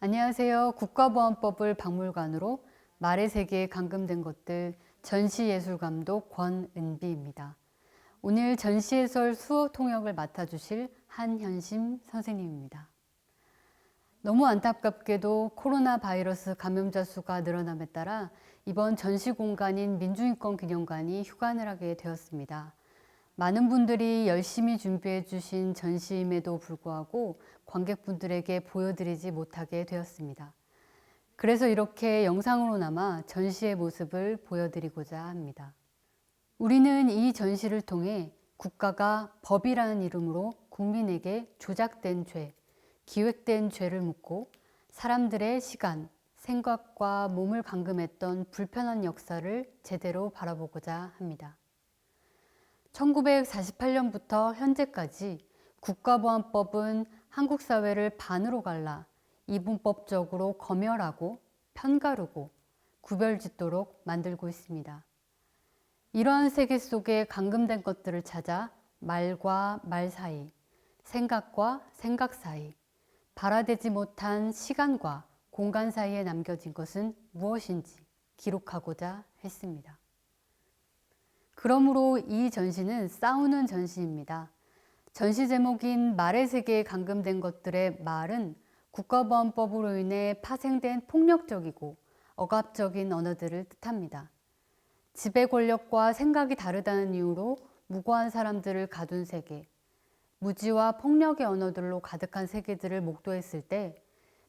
안녕하세요. 국가보안법을 박물관으로 말의 세계에 감금된 것들 전시예술감독 권은비입니다. 오늘 전시해설 수어 통역을 맡아주실 한현심 선생님입니다. 너무 안타깝게도 코로나 바이러스 감염자 수가 늘어남에 따라 이번 전시 공간인 민주인권기념관이 휴관을 하게 되었습니다. 많은 분들이 열심히 준비해 주신 전시임에도 불구하고 관객분들에게 보여드리지 못하게 되었습니다. 그래서 이렇게 영상으로나마 전시의 모습을 보여드리고자 합니다. 우리는 이 전시를 통해 국가가 법이라는 이름으로 국민에게 조작된 죄, 기획된 죄를 묻고 사람들의 시간, 생각과 몸을 감금했던 불편한 역사를 제대로 바라보고자 합니다. 1948년부터 현재까지 국가보안법은 한국 사회를 반으로 갈라 이분법적으로 검열하고 편가르고 구별짓도록 만들고 있습니다. 이러한 세계 속에 감금된 것들을 찾아 말과 말 사이, 생각과 생각 사이, 발화되지 못한 시간과 공간 사이에 남겨진 것은 무엇인지 기록하고자 했습니다. 그러므로 이 전시는 싸우는 전시입니다. 전시 제목인 말의 세계에 감금된 것들의 말은 국가보안법으로 인해 파생된 폭력적이고 억압적인 언어들을 뜻합니다. 지배 권력과 생각이 다르다는 이유로 무고한 사람들을 가둔 세계, 무지와 폭력의 언어들로 가득한 세계들을 목도했을 때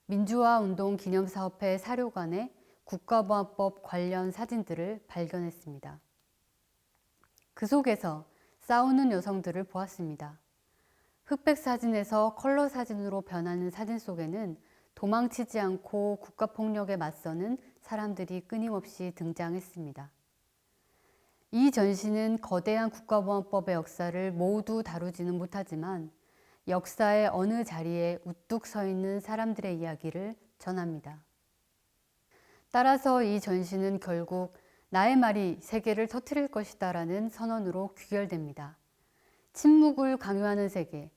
민주화운동 기념사업회 사료관에 국가보안법 관련 사진들을 발견했습니다. 그 속에서 싸우는 여성들을 보았습니다. 흑백 사진에서 컬러 사진으로 변하는 사진 속에는 도망치지 않고 국가폭력에 맞서는 사람들이 끊임없이 등장했습니다. 이 전시는 거대한 국가보안법의 역사를 모두 다루지는 못하지만 역사의 어느 자리에 우뚝 서 있는 사람들의 이야기를 전합니다. 따라서 이 전시는 결국 나의 말이 세계를 터뜨릴 것이다 라는 선언으로 귀결됩니다. 침묵을 강요하는 세계,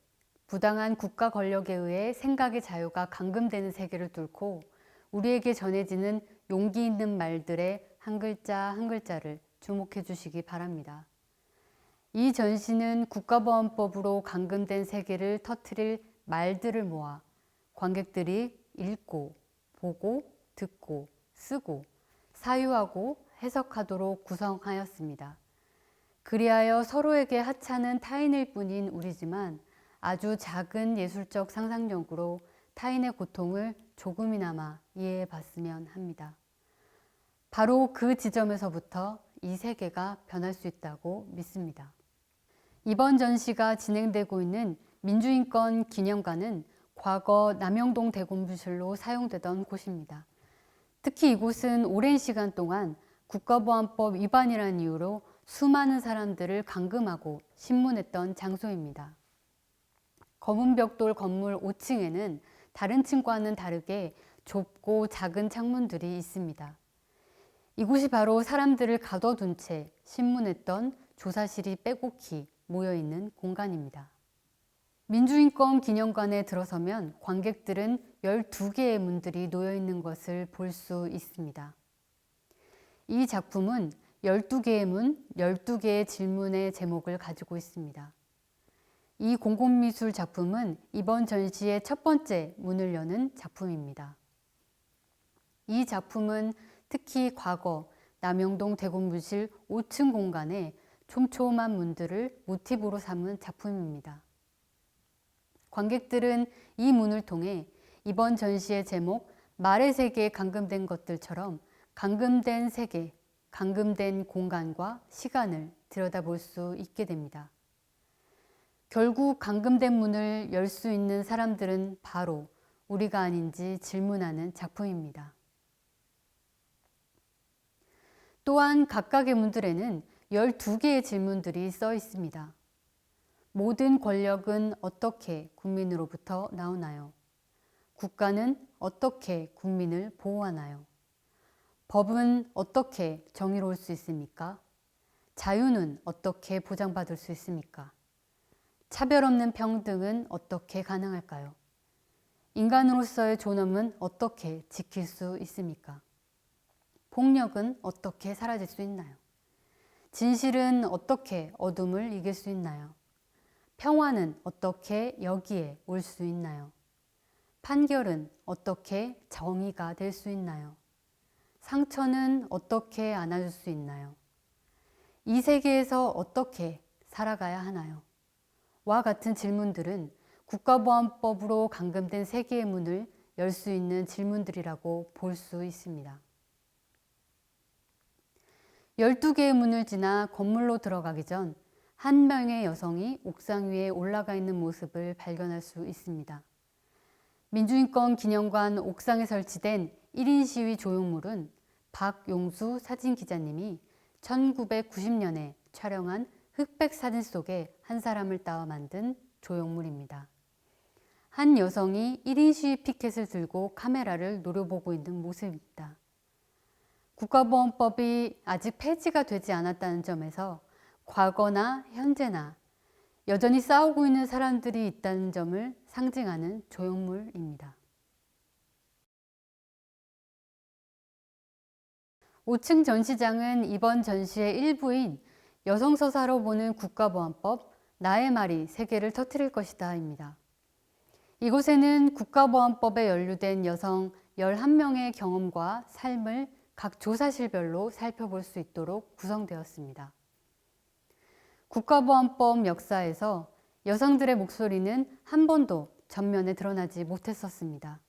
부당한 국가 권력에 의해 생각의 자유가 감금되는 세계를 뚫고 우리에게 전해지는 용기 있는 말들의 한 글자 한 글자를 주목해 주시기 바랍니다. 이 전시는 국가보안법으로 감금된 세계를 터뜨릴 말들을 모아 관객들이 읽고, 보고, 듣고, 쓰고, 사유하고 해석하도록 구성하였습니다. 그리하여 서로에게 하찮은 타인일 뿐인 우리지만 아주 작은 예술적 상상력으로 타인의 고통을 조금이나마 이해해 봤으면 합니다. 바로 그 지점에서부터 이 세계가 변할 수 있다고 믿습니다. 이번 전시가 진행되고 있는 민주인권기념관은 과거 남영동 대공부실로 사용되던 곳입니다. 특히 이곳은 오랜 시간 동안 국가보안법 위반이라는 이유로 수많은 사람들을 감금하고 신문했던 장소입니다. 검은벽돌 건물 5층에는 다른 층과는 다르게 좁고 작은 창문들이 있습니다. 이곳이 바로 사람들을 가둬둔 채 신문했던 조사실이 빼곡히 모여있는 공간입니다. 민주인권기념관에 들어서면 관객들은 12개의 문들이 놓여있는 것을 볼 수 있습니다. 이 작품은 12개의 문, 12개의 질문의 제목을 가지고 있습니다. 이 공공미술 작품은 이번 전시의 첫 번째 문을 여는 작품입니다. 이 작품은 특히 과거 남영동 대공부실 5층 공간에 촘촘한 문들을 모티브로 삼은 작품입니다. 관객들은 이 문을 통해 이번 전시의 제목 말의 세계에 감금된 것들처럼 감금된 세계, 감금된 공간과 시간을 들여다볼 수 있게 됩니다. 결국 감금된 문을 열 수 있는 사람들은 바로 우리가 아닌지 질문하는 작품입니다. 또한 각각의 문들에는 12개의 질문들이 써 있습니다. 모든 권력은 어떻게 국민으로부터 나오나요? 국가는 어떻게 국민을 보호하나요? 법은 어떻게 정의로울 수 있습니까? 자유는 어떻게 보장받을 수 있습니까? 차별 없는 평등은 어떻게 가능할까요? 인간으로서의 존엄은 어떻게 지킬 수 있습니까? 폭력은 어떻게 사라질 수 있나요? 진실은 어떻게 어둠을 이길 수 있나요? 평화는 어떻게 여기에 올 수 있나요? 판결은 어떻게 정의가 될 수 있나요? 상처는 어떻게 안아줄 수 있나요? 이 세계에서 어떻게 살아가야 하나요? 와 같은 질문들은 국가보안법으로 감금된 세계의 문을 열 수 있는 질문들이라고 볼 수 있습니다. 12개의 문을 지나 건물로 들어가기 전 한 명의 여성이 옥상 위에 올라가 있는 모습을 발견할 수 있습니다. 민주인권 기념관 옥상에 설치된 1인 시위 조형물은 박용수 사진기자님이 1990년에 촬영한 흑백 사진 속에 한 사람을 따와 만든 조형물입니다. 한 여성이 1인 시위 피켓을 들고 카메라를 노려보고 있는 모습입니다. 국가보안법이 아직 폐지가 되지 않았다는 점에서 과거나 현재나 여전히 싸우고 있는 사람들이 있다는 점을 상징하는 조형물입니다. 5층 전시장은 이번 전시의 일부인 여성 서사로 보는 국가보안법 나의 말이 세계를 터뜨릴 것이다입니다. 이곳에는 국가보안법에 연루된 여성 11명의 경험과 삶을 각 조사실별로 살펴볼 수 있도록 구성되었습니다. 국가보안법 역사에서 여성들의 목소리는 한 번도 전면에 드러나지 못했었습니다.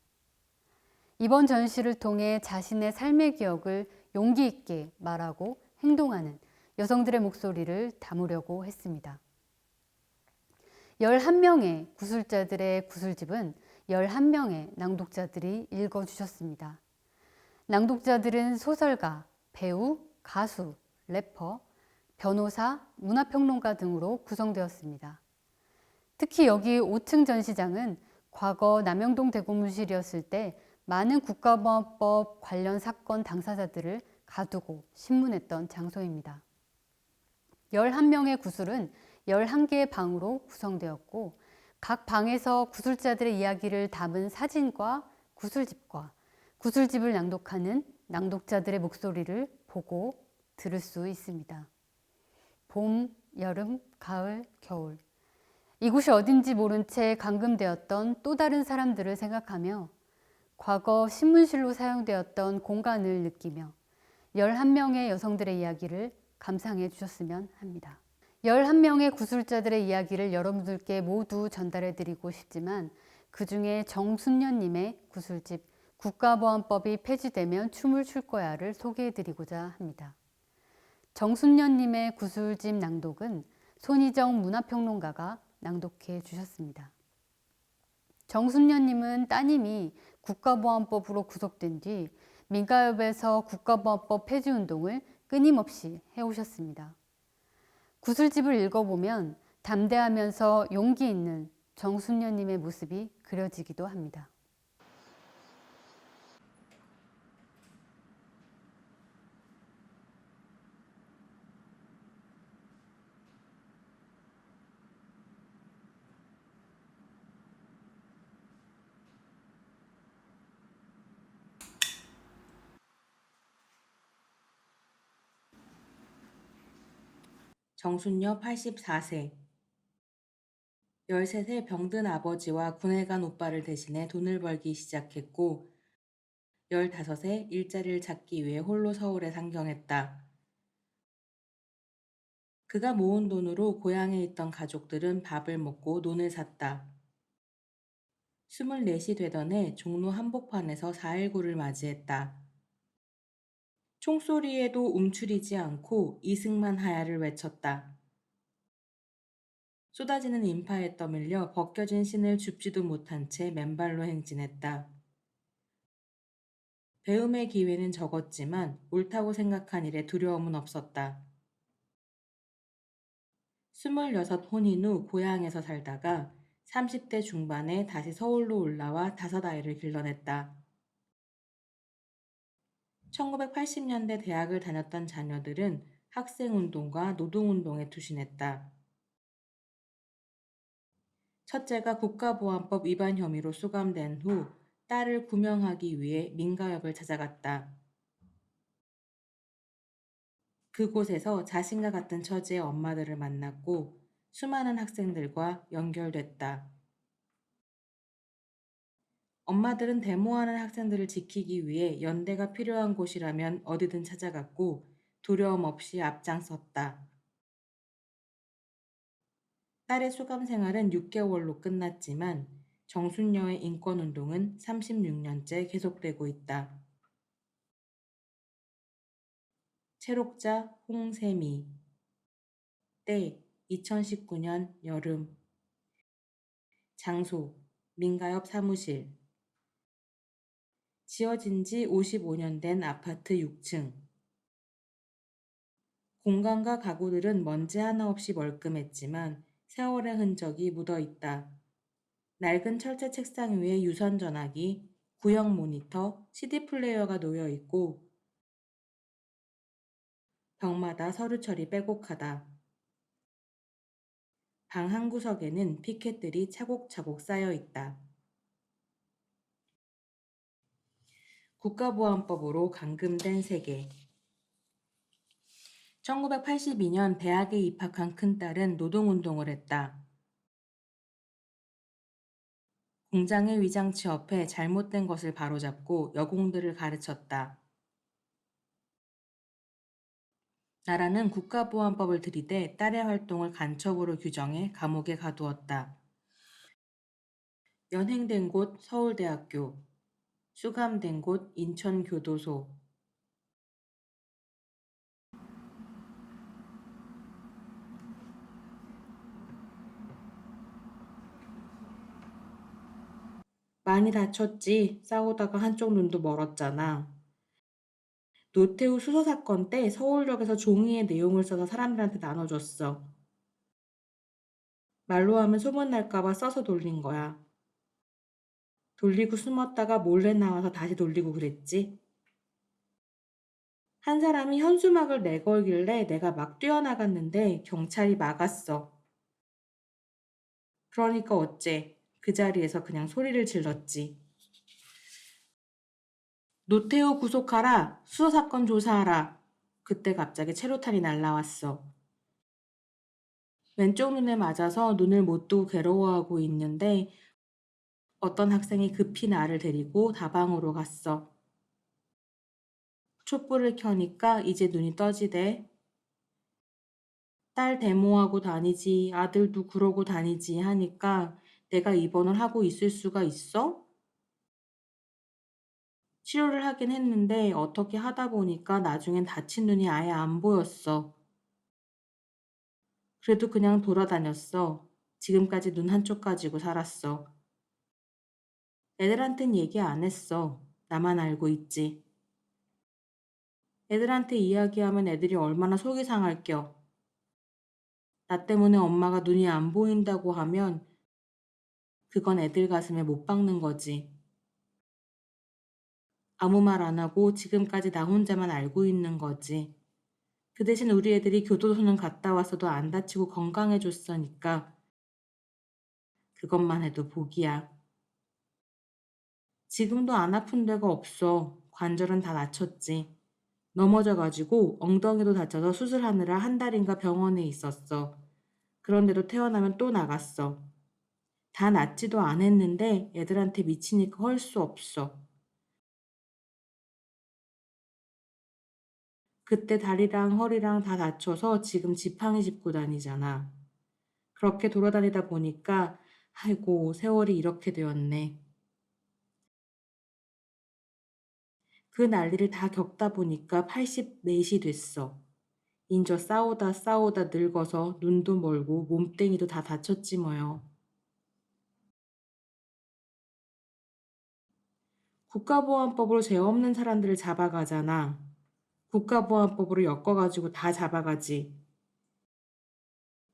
이번 전시를 통해 자신의 삶의 기억을 용기 있게 말하고 행동하는 여성들의 목소리를 담으려고 했습니다. 11명의 구술자들의 구술집은 11명의 낭독자들이 읽어주셨습니다. 낭독자들은 소설가, 배우, 가수, 래퍼, 변호사, 문화평론가 등으로 구성되었습니다. 특히 여기 5층 전시장은 과거 남영동 대고문실이었을 때 많은 국가보안법 관련 사건 당사자들을 가두고 신문했던 장소입니다. 11명의 구술은 11개의 방으로 구성되었고 각 방에서 구술자들의 이야기를 담은 사진과 구술집과 구술집을 낭독하는 낭독자들의 목소리를 보고 들을 수 있습니다. 봄, 여름, 가을, 겨울. 이곳이 어딘지 모른 채 감금되었던 또 다른 사람들을 생각하며 과거 신문실로 사용되었던 공간을 느끼며 11명의 여성들의 이야기를 감상해 주셨으면 합니다. 11명의 구술자들의 이야기를 여러분들께 모두 전달해 드리고 싶지만 그 중에 정순년님의 구술집 국가보안법이 폐지되면 춤을 출 거야를 소개해 드리고자 합니다. 정순년님의 구술집 낭독은 손희정 문화평론가가 낭독해 주셨습니다. 정순년님은 따님이 국가보안법으로 구속된 뒤 민가협에서 국가보안법 폐지 운동을 끊임없이 해오셨습니다. 구술집을 읽어보면 담대하면서 용기 있는 정순년님의 모습이 그려지기도 합니다. 정순여 84세. 13세 병든 아버지와 군에 간 오빠를 대신해 돈을 벌기 시작했고 15세 일자리를 찾기 위해 홀로 서울에 상경했다. 그가 모은 돈으로 고향에 있던 가족들은 밥을 먹고 논을 샀다. 24시 되던 해 종로 한복판에서 4.19를 맞이했다. 총소리에도 움츠리지 않고 이승만 하야를 외쳤다. 쏟아지는 인파에 떠밀려 벗겨진 신을 줍지도 못한 채 맨발로 행진했다. 배움의 기회는 적었지만 옳다고 생각한 일에 두려움은 없었다. 26 혼인 후 고향에서 살다가 30대 중반에 다시 서울로 올라와 5아이를 길러냈다. 1980년대 대학을 다녔던 자녀들은 학생운동과 노동운동에 투신했다. 첫째가 국가보안법 위반 혐의로 수감된 후 딸을 구명하기 위해 민가역을 찾아갔다. 그곳에서 자신과 같은 처지의 엄마들을 만났고 수많은 학생들과 연결됐다. 엄마들은 데모하는 학생들을 지키기 위해 연대가 필요한 곳이라면 어디든 찾아갔고 두려움 없이 앞장섰다. 딸의 수감 생활은 6개월로 끝났지만 정순여의 인권운동은 36년째 계속되고 있다. 체록자 홍세미. 때 2019년 여름. 장소 민가협 사무실. 지어진 지 55년 된 아파트 6층. 공간과 가구들은 먼지 하나 없이 멀끔했지만 세월의 흔적이 묻어 있다. 낡은 철제 책상 위에 유선 전화기, 구형 모니터, CD 플레이어가 놓여 있고 벽마다 서류 처리 빼곡하다. 방 한 구석에는 피켓들이 차곡차곡 쌓여 있다. 국가보안법으로 감금된 세계. 1982년 대학에 입학한 큰딸은 노동운동을 했다. 공장의 위장 취업해 잘못된 것을 바로잡고 여공들을 가르쳤다. 나라는 국가보안법을 들이대 딸의 활동을 간첩으로 규정해 감옥에 가두었다. 연행된 곳 서울대학교, 수감된 곳 인천교도소. 많이 다쳤지. 싸우다가 한쪽 눈도 멀었잖아. 노태우 수사 사건 때 서울역에서 종이에 내용을 써서 사람들한테 나눠줬어. 말로 하면 소문날까봐 써서 돌린 거야. 돌리고 숨었다가 몰래 나와서 다시 돌리고 그랬지. 한 사람이 현수막을 내걸길래 내가 막 뛰어나갔는데 경찰이 막았어. 그러니까 어째 그 자리에서 그냥 소리를 질렀지. 노태우 구속하라. 수사사건 조사하라. 그때 갑자기 체로탄이 날라왔어. 왼쪽 눈에 맞아서 눈을 못 뜨고 괴로워하고 있는데 어떤 학생이 급히 나를 데리고 다방으로 갔어. 촛불을 켜니까 이제 눈이 떠지대. 딸 데모하고 다니지, 아들도 그러고 다니지 하니까 내가 입원을 하고 있을 수가 있어? 치료를 하긴 했는데 어떻게 하다 보니까 나중엔 다친 눈이 아예 안 보였어. 그래도 그냥 돌아다녔어. 지금까지 눈 한쪽 가지고 살았어. 애들한텐 얘기 안 했어. 나만 알고 있지. 애들한테 이야기하면 애들이 얼마나 속이 상할겨. 나 때문에 엄마가 눈이 안 보인다고 하면 그건 애들 가슴에 못 박는 거지. 아무 말 안 하고 지금까지 나 혼자만 알고 있는 거지. 그 대신 우리 애들이 교도소는 갔다 왔어도 안 다치고 건강해졌으니까 그것만 해도 복이야. 지금도 안 아픈 데가 없어. 관절은 다 다쳤지. 넘어져가지고 엉덩이도 다쳐서 수술하느라 한 달인가 병원에 있었어. 그런데도 태어나면 또 나갔어. 다 낫지도 않았는데 애들한테 미치니까 할 수 없어. 그때 다리랑 허리랑 다 다쳐서 지금 지팡이 짚고 다니잖아. 그렇게 돌아다니다 보니까 아이고 세월이 이렇게 되었네. 그 난리를 다 겪다 보니까 84이 됐어. 인저 싸우다 싸우다 늙어서 눈도 멀고 몸뚱이도 다 다쳤지 뭐요. 국가보안법으로 죄 없는 사람들을 잡아가잖아. 국가보안법으로 엮어가지고 다 잡아가지.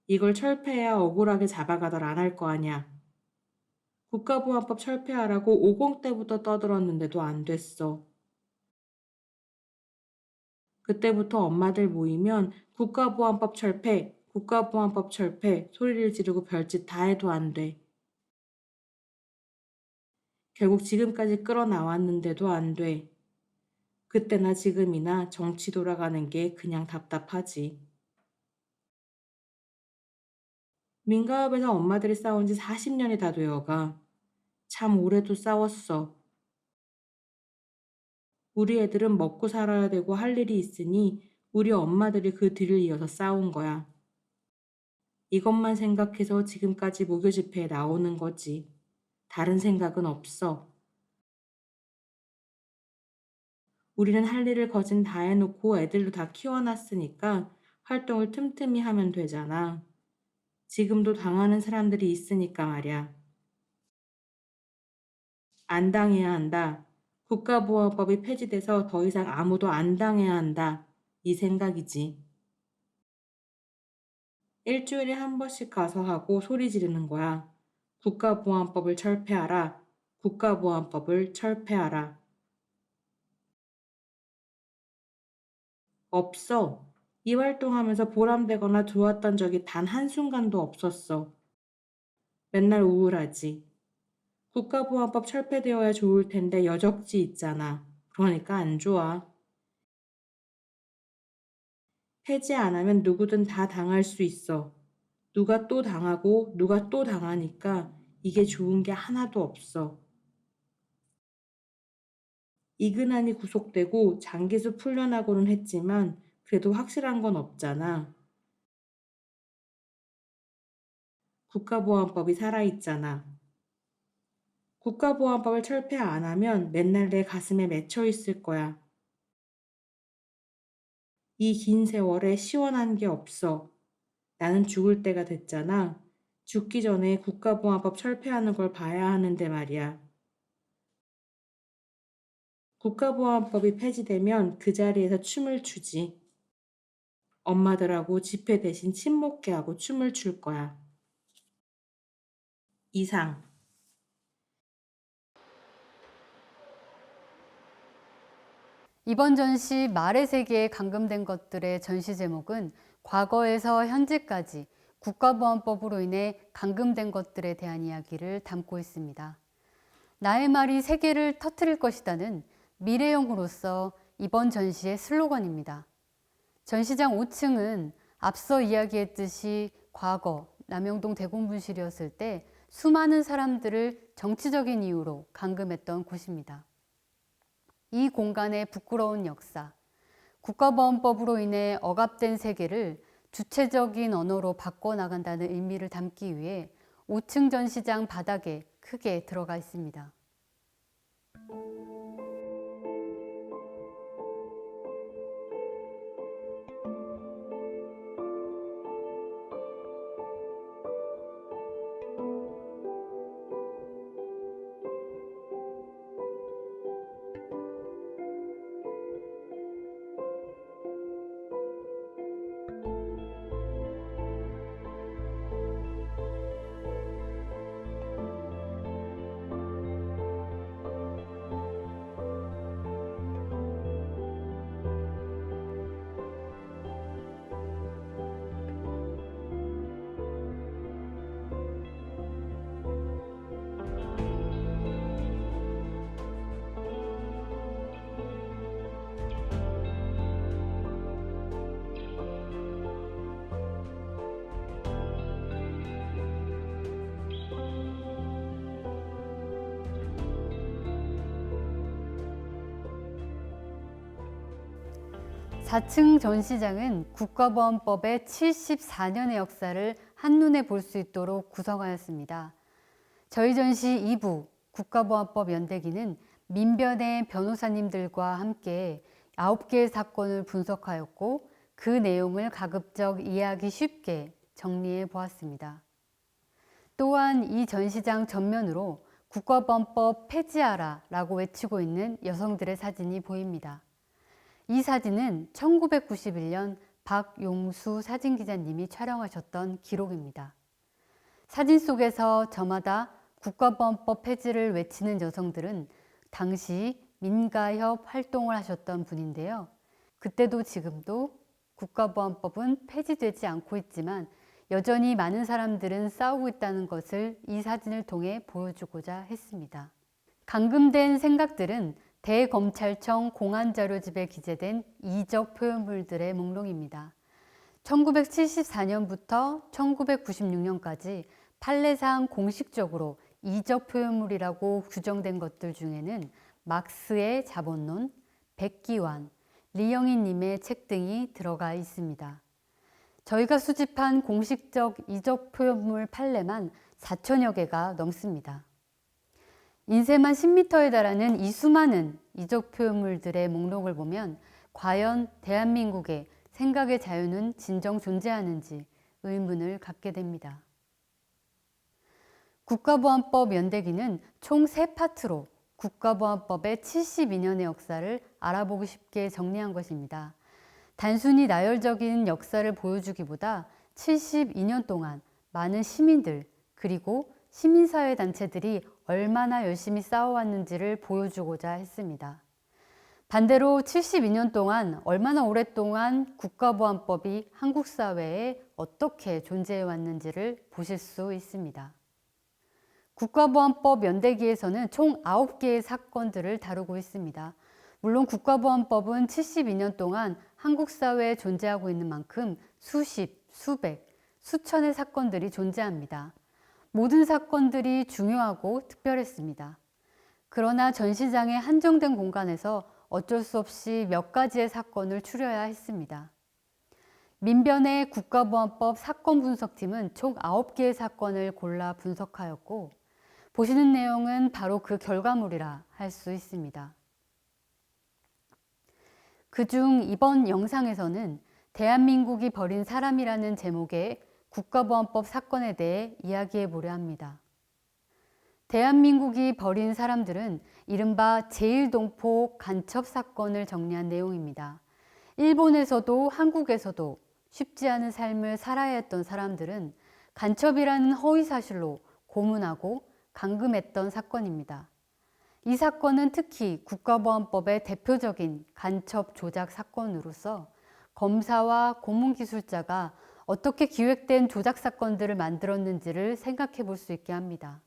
이걸 철폐해야 억울하게 잡아가들 안 할 거 아냐. 국가보안법 철폐하라고 50 때부터 떠들었는데도 안 됐어. 그때부터 엄마들 모이면 국가보안법 철폐, 국가보안법 철폐 소리를 지르고 별짓 다 해도 안 돼. 결국 지금까지 끌어나왔는데도 안 돼. 그때나 지금이나 정치 돌아가는 게 그냥 답답하지. 민가업에서 엄마들이 싸운 지 40년이 다 되어가. 참 오래도 싸웠어. 우리 애들은 먹고 살아야 되고 할 일이 있으니 우리 엄마들이 그 뒤를 이어서 싸운 거야. 이것만 생각해서 지금까지 무교 집회에 나오는 거지. 다른 생각은 없어. 우리는 할 일을 거진 다 해놓고 애들도 다 키워놨으니까 활동을 틈틈이 하면 되잖아. 지금도 당하는 사람들이 있으니까 말이야. 안 당해야 한다. 국가보안법이 폐지돼서 더 이상 아무도 안 당해야 한다. 이 생각이지. 일주일에 한 번씩 가서 하고 소리 지르는 거야. 국가보안법을 철폐하라. 국가보안법을 철폐하라. 없어. 이 활동하면서 보람되거나 좋았던 적이 단 한순간도 없었어. 맨날 우울하지. 국가보안법 철폐되어야 좋을 텐데 여적지 있잖아. 그러니까 안 좋아. 폐지 안 하면 누구든 다 당할 수 있어. 누가 또 당하고 누가 또 당하니까 이게 좋은 게 하나도 없어. 이근한이 구속되고 장기수 풀려나고는 했지만 그래도 확실한 건 없잖아. 국가보안법이 살아있잖아. 국가보안법을 철폐 안 하면 맨날 내 가슴에 맺혀 있을 거야. 이 긴 세월에 시원한 게 없어. 나는 죽을 때가 됐잖아. 죽기 전에 국가보안법 철폐하는 걸 봐야 하는데 말이야. 국가보안법이 폐지되면 그 자리에서 춤을 추지. 엄마들하고 집회 대신 침묵게 하고 춤을 출 거야. 이상. 이번 전시 말의 세계에 감금된 것들의 전시 제목은 과거에서 현재까지 국가보안법으로 인해 감금된 것들에 대한 이야기를 담고 있습니다. 나의 말이 세계를 터뜨릴 것이다는 미래형으로서 이번 전시의 슬로건입니다. 전시장 5층은 앞서 이야기했듯이 과거 남영동 대공분실이었을 때 수많은 사람들을 정치적인 이유로 감금했던 곳입니다. 이 공간의 부끄러운 역사, 국가보안법으로 인해 억압된 세계를 주체적인 언어로 바꿔나간다는 의미를 담기 위해 5층 전시장 바닥에 크게 들어가 있습니다. (4층) 전시장은 국가보안법의 74년의 역사를 한눈에 볼 수 있도록 구성하였습니다. 저희 전시 2부 국가보안법 연대기는 민변의 변호사님들과 함께 9개의 사건을 분석하였고 그 내용을 가급적 이해하기 쉽게 정리해 보았습니다. 또한 이 전시장 전면으로 국가보안법 폐지하라 라고 외치고 있는 여성들의 사진이 보입니다. 이 사진은 1991년 박용수 사진기자님이 촬영하셨던 기록입니다. 사진 속에서 저마다 국가보안법 폐지를 외치는 여성들은 당시 민가협 활동을 하셨던 분인데요. 그때도 지금도 국가보안법은 폐지되지 않고 있지만 여전히 많은 사람들은 싸우고 있다는 것을 이 사진을 통해 보여주고자 했습니다. 감금된 생각들은 대검찰청 공안자료집에 기재된 이적 표현물들의 목록입니다. 1974년부터 1996년까지 판례상 공식적으로 이적 표현물이라고 규정된 것들 중에는 막스의 자본론, 백기환, 리영희님의 책 등이 들어가 있습니다. 저희가 수집한 공식적 이적 표현물 판례만 4천여 개가 넘습니다. 인쇄만 10m에 달하는 이 수많은 이적 표현물들의 목록을 보면 과연 대한민국의 생각의 자유는 진정 존재하는지 의문을 갖게 됩니다. 국가보안법 연대기는 총 3파트로 국가보안법의 72년의 역사를 알아보고 싶게 정리한 것입니다. 단순히 나열적인 역사를 보여주기보다 72년 동안 많은 시민들 그리고 시민사회 단체들이 얼마나 열심히 싸워왔는지를 보여주고자 했습니다. 반대로 72년 동안 얼마나 오랫동안 국가보안법이 한국 사회에 어떻게 존재해왔는지를 보실 수 있습니다. 국가보안법 연대기에서는 총 9개의 사건들을 다루고 있습니다. 물론 국가보안법은 72년 동안 한국 사회에 존재하고 있는 만큼 수십, 수백, 수천의 사건들이 존재합니다. 모든 사건들이 중요하고 특별했습니다. 그러나 전시장의 한정된 공간에서 어쩔 수 없이 몇 가지의 사건을 추려야 했습니다. 민변의 국가보안법 사건 분석팀은 총 9개의 사건을 골라 분석하였고 보시는 내용은 바로 그 결과물이라 할 수 있습니다. 그중 이번 영상에서는 대한민국이 버린 사람이라는 제목의 국가보안법 사건에 대해 이야기해 보려 합니다. 대한민국이 버린 사람들은 이른바 제1동포 간첩 사건을 정리한 내용입니다. 일본에서도 한국에서도 쉽지 않은 삶을 살아야 했던 사람들은 간첩이라는 허위 사실로 고문하고 감금했던 사건입니다. 이 사건은 특히 국가보안법의 대표적인 간첩 조작 사건으로서 검사와 고문기술자가 어떻게 기획된 조작 사건들을 만들었는지를 생각해 볼 수 있게 합니다.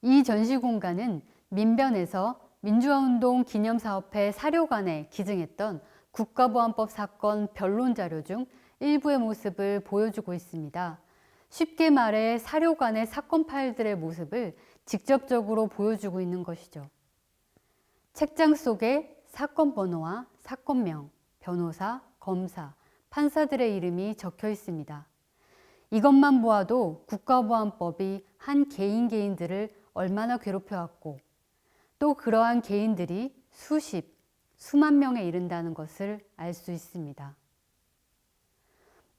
이 전시 공간은 민변에서 민주화운동 기념사업회 사료관에 기증했던 국가보안법 사건 변론 자료 중 일부의 모습을 보여주고 있습니다. 쉽게 말해 사료관의 사건 파일들의 모습을 직접적으로 보여주고 있는 것이죠. 책장 속에 사건 번호와 사건명, 변호사, 검사, 판사들의 이름이 적혀 있습니다. 이것만 보아도 국가보안법이 한 개인들을 얼마나 괴롭혀왔고 또 그러한 개인들이 수십, 수만 명에 이른다는 것을 알 수 있습니다.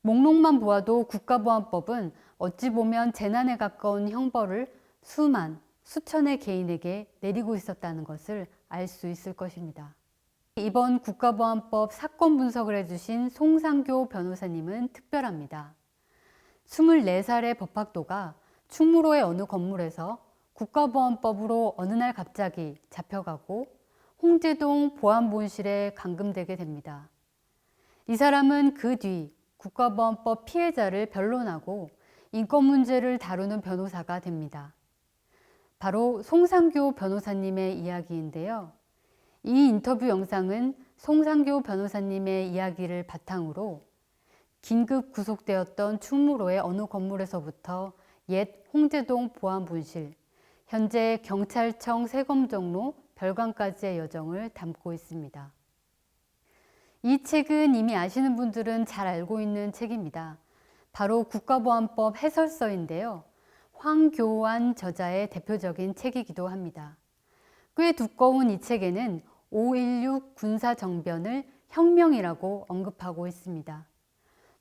목록만 보아도 국가보안법은 어찌 보면 재난에 가까운 형벌을 수만, 수천의 개인에게 내리고 있었다는 것을 알 수 있을 것입니다. 이번 국가보안법 사건 분석을 해주신 송상교 변호사님은 특별합니다. 24살의 법학도가 충무로의 어느 건물에서 국가보안법으로 어느 날 갑자기 잡혀가고 홍제동 보안본실에 감금되게 됩니다. 이 사람은 그 뒤 국가보안법 피해자를 변론하고 인권 문제를 다루는 변호사가 됩니다. 바로 송상교 변호사님의 이야기인데요. 이 인터뷰 영상은 송상교 변호사님의 이야기를 바탕으로 긴급 구속되었던 충무로의 어느 건물에서부터 옛 홍제동 보안본실, 현재 경찰청 세검정로 별관까지의 여정을 담고 있습니다. 이 책은 이미 아시는 분들은 잘 알고 있는 책입니다. 바로 국가보안법 해설서인데요. 황교안 저자의 대표적인 책이기도 합니다. 꽤 두꺼운 이 책에는 5.16 군사정변을 혁명이라고 언급하고 있습니다.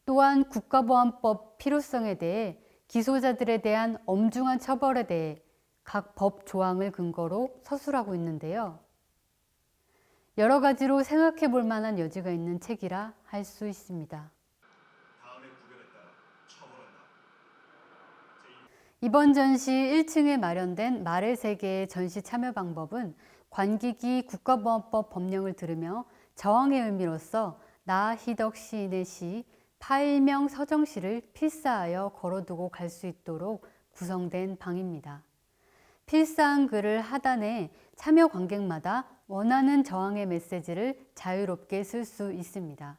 또한 국가보안법 필요성에 대해 기소자들에 대한 엄중한 처벌에 대해 각 법 조항을 근거로 서술하고 있는데요. 여러 가지로 생각해 볼 만한 여지가 있는 책이라 할 수 있습니다. 이번 전시 1층에 마련된 말의 세계의 전시 참여 방법은 관객이 국가보안법 법령을 들으며 저항의 의미로서 나희덕 시인의 시 파일명 서정시를 필사하여 걸어두고 갈 수 있도록 구성된 방입니다. 필사한 글을 하단에 참여 관객마다 원하는 저항의 메시지를 자유롭게 쓸 수 있습니다.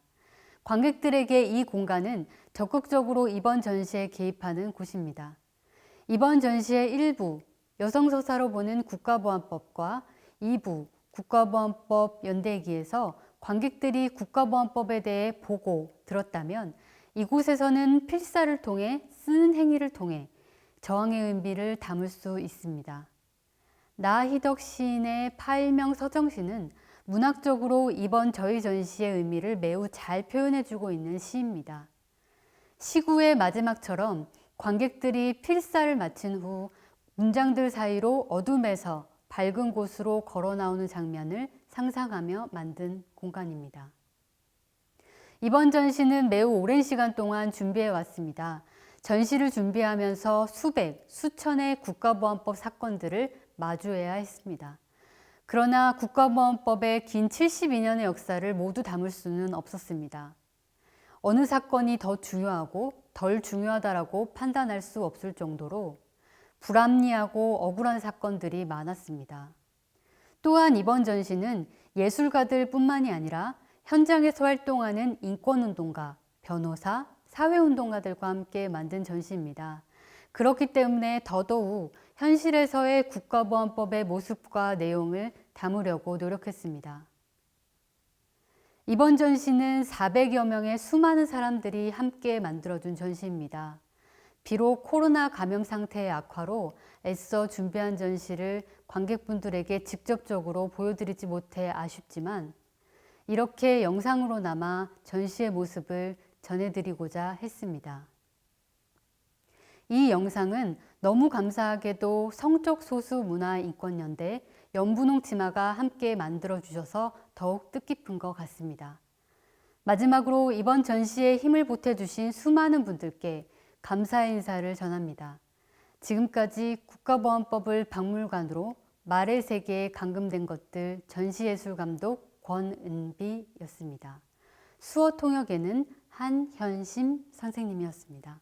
관객들에게 이 공간은 적극적으로 이번 전시에 개입하는 곳입니다. 이번 전시의 1부, 여성서사로 보는 국가보안법과 2부, 국가보안법 연대기에서 관객들이 국가보안법에 대해 보고 들었다면 이곳에서는 필사를 통해 쓰는 행위를 통해 저항의 의미를 담을 수 있습니다. 나희덕 시인의 파일명 서정시는 문학적으로 이번 저희 전시의 의미를 매우 잘 표현해주고 있는 시입니다. 시구의 마지막처럼 관객들이 필사를 마친 후 문장들 사이로 어둠에서 밝은 곳으로 걸어 나오는 장면을 상상하며 만든 공간입니다. 이번 전시는 매우 오랜 시간 동안 준비해 왔습니다. 전시를 준비하면서 수백, 수천의 국가보안법 사건들을 마주해야 했습니다. 그러나 국가보안법의 긴 72년의 역사를 모두 담을 수는 없었습니다. 어느 사건이 더 중요하고 덜 중요하다라고 판단할 수 없을 정도로 불합리하고 억울한 사건들이 많았습니다. 또한 이번 전시는 예술가들 뿐만이 아니라 현장에서 활동하는 인권운동가, 변호사, 사회운동가들과 함께 만든 전시입니다. 그렇기 때문에 더더욱 현실에서의 국가보안법의 모습과 내용을 담으려고 노력했습니다. 이번 전시는 400여 명의 수많은 사람들이 함께 만들어준 전시입니다. 비록 코로나 감염 상태의 악화로 애써 준비한 전시를 관객분들에게 직접적으로 보여드리지 못해 아쉽지만 이렇게 영상으로나마 전시의 모습을 전해드리고자 했습니다. 이 영상은 너무 감사하게도 성적 소수 문화인권연대 연분홍 치마가 함께 만들어주셔서 더욱 뜻깊은 것 같습니다. 마지막으로 이번 전시에 힘을 보태주신 수많은 분들께 감사의 인사를 전합니다. 지금까지 국가보안법을 박물관으로 말의 세계에 감금된 것들 전시예술감독 권은비였습니다. 수어 통역에는 한현심 선생님이었습니다.